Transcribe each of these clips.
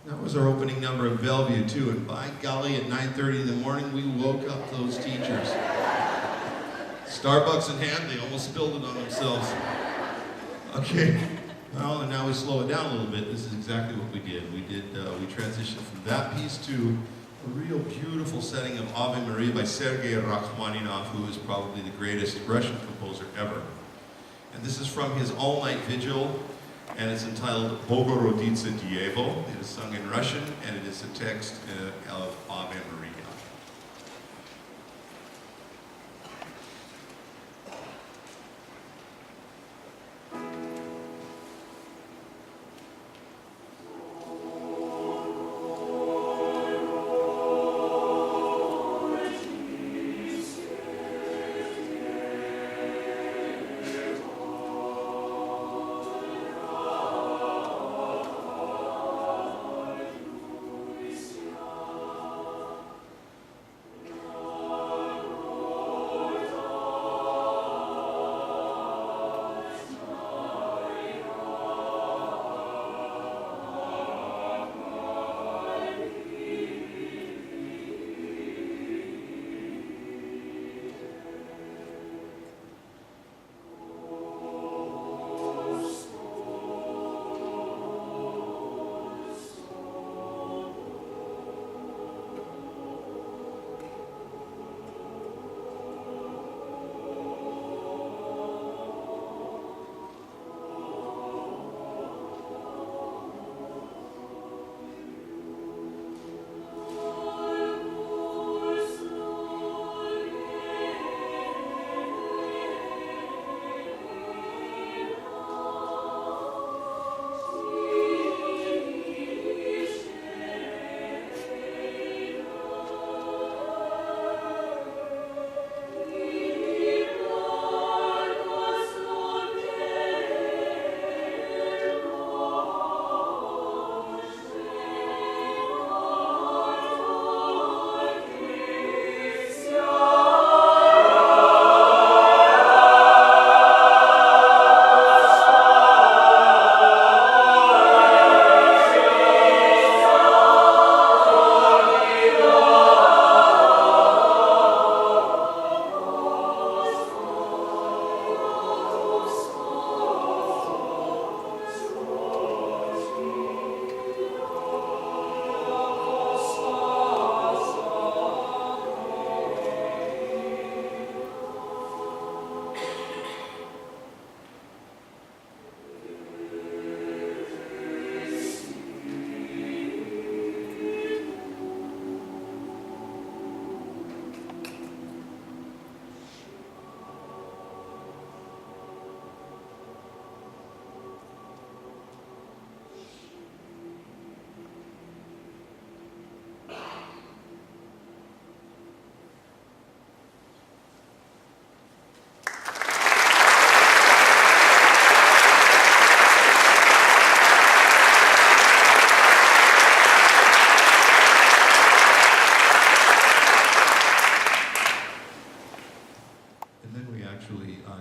That was our opening number of Bellevue too, and by golly, at 9:30 in the morning, we woke up those teachers. Starbucks in hand, they almost spilled it on themselves. Okay, well, and now we slow it down a little bit. This is exactly what we did. We transitioned from that piece to a real beautiful setting of Ave Maria by Sergei Rachmaninoff, who is probably the greatest Russian composer ever. And this is from his all-night vigil, and it's entitled Bogoroditsa Dievo. It is sung in Russian, and it is a text of Ave Maria.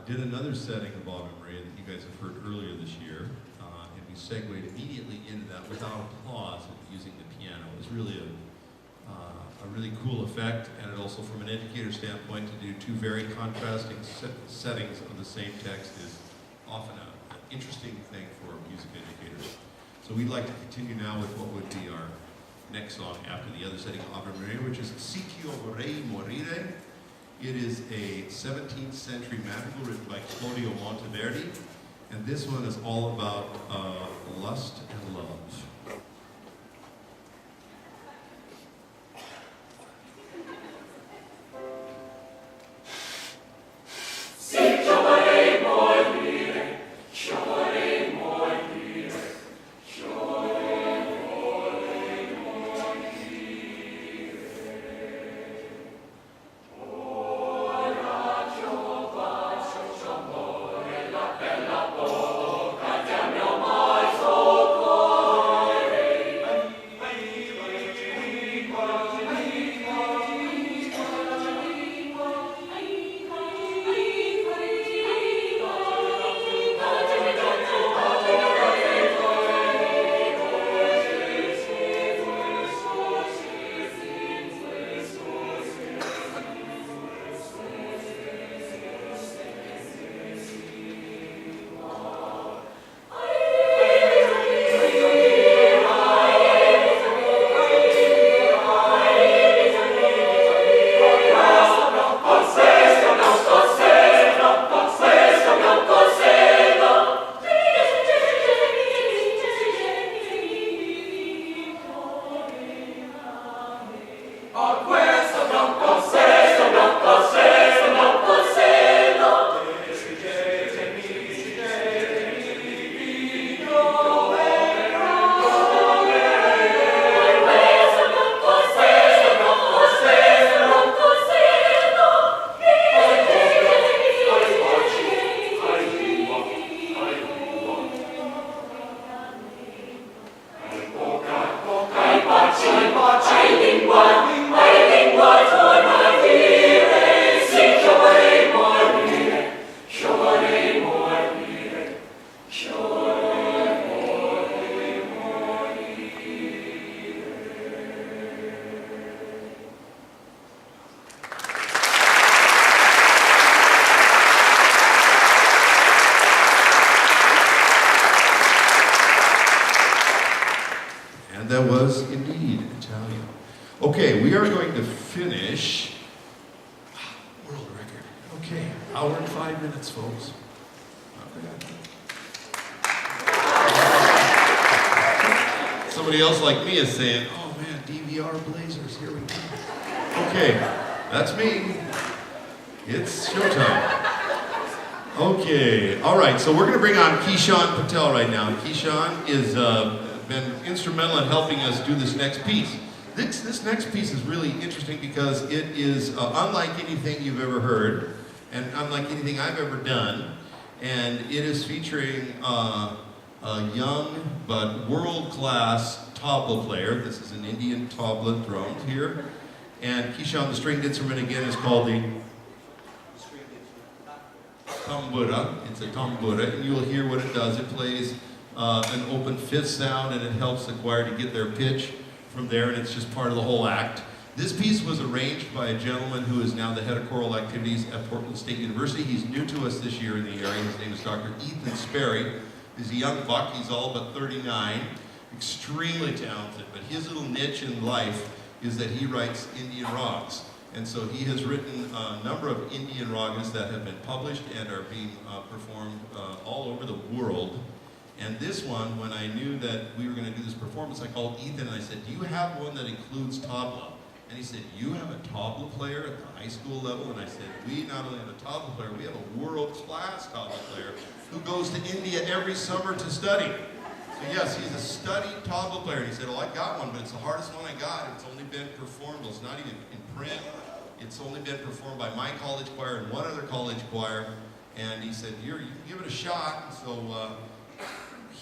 Did another setting of Ave Maria that you guys have heard earlier this year, and we segued immediately into that without applause using the piano. It was really a really cool effect, and it also, from an educator standpoint, to do two very contrasting settings of the same text is often an interesting thing for music educators. So we'd like to continue now with what would be our next song after the other setting of Ave Maria, which is Si io vorrei morire. It is a 17th century madrigal written by Claudio Monteverdi, and this one is all about lust and love. Bella bocca, ti mio mal soccorso. And that was indeed Italian. Okay, we are going to finish. World record. Okay, hour and 5 minutes, folks. Somebody else like me is saying, oh man, DVR Blazers, here we go. Okay, that's me. It's showtime. Okay, all right, so we're going to bring on Keyshawn Patel right now. Keyshawn is been instrumental in helping us do this next piece. This next piece is really interesting because it is unlike anything you've ever heard and unlike anything I've ever done. And it is featuring a young but world-class tabla player. This is an Indian tabla drums here. And Keyshawn, the stringed instrument again is called the tambura. It's a tambura, and you'll hear what it does. It plays an open fifth sound, and it helps the choir to get their pitch from there, and it's just part of the whole act. This piece was arranged by a gentleman who is now the head of choral activities at Portland State University. He's new to us this year in the area. His name is Dr. Ethan Sperry. He's a young buck. He's all but 39. Extremely talented, but his little niche in life is that he writes Indian ragas. And so he has written a number of Indian ragas that have been published and are being performed all over the world. And this one, when I knew that we were going to do this performance, I called Ethan and I said, do you have one that includes tabla? And he said, you have a tabla player at the high school level? And I said, we not only have a tabla player, we have a world-class tabla player who goes to India every summer to study. So yes, he's a studied tabla player. And he said, well, I got one, but it's the hardest one I got. It's only been performed, well, it's not even in print. It's only been performed by my college choir and one other college choir. And he said, here, you can give it a shot. And so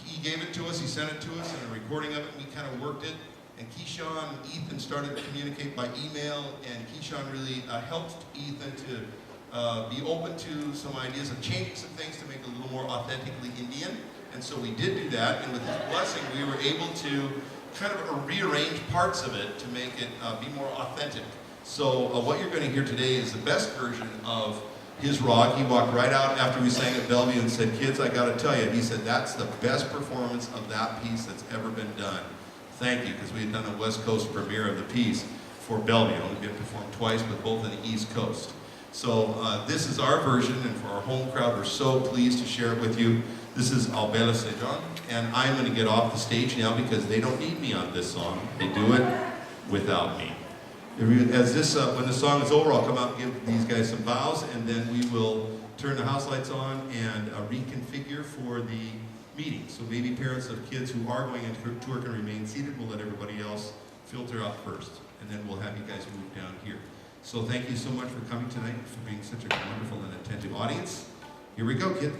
he gave it to us, he sent it to us, and a recording of it, and we kind of worked it. And Keyshawn and Ethan started to communicate by email, and Keyshawn really helped Ethan to be open to some ideas of changing some things to make it a little more authentically Indian. And so we did do that, and with his blessing, we were able to kind of rearrange parts of it to make it be more authentic. So what you're going to hear today is the best version of his rag. He walked right out after we sang at Bellevue and said, kids, I got to tell you, he said, that's the best performance of that piece that's ever been done. Thank you, because we had done a West Coast premiere of the piece for Bellevue. Only been performed twice, but both on the East Coast. So this is our version, and for our home crowd, we're so pleased to share it with you. This is Albela Sejan, and I'm going to get off the stage now because they don't need me on this song. They do it without me. As this, when the song is over, I'll come out and give these guys some bows, and then we will turn the house lights on and reconfigure for the meeting. So maybe parents of kids who are going into tour can remain seated. We'll let everybody else filter out first, and then we'll have you guys move down here. So thank you so much for coming tonight, for being such a wonderful and attentive audience. Here we go, kids.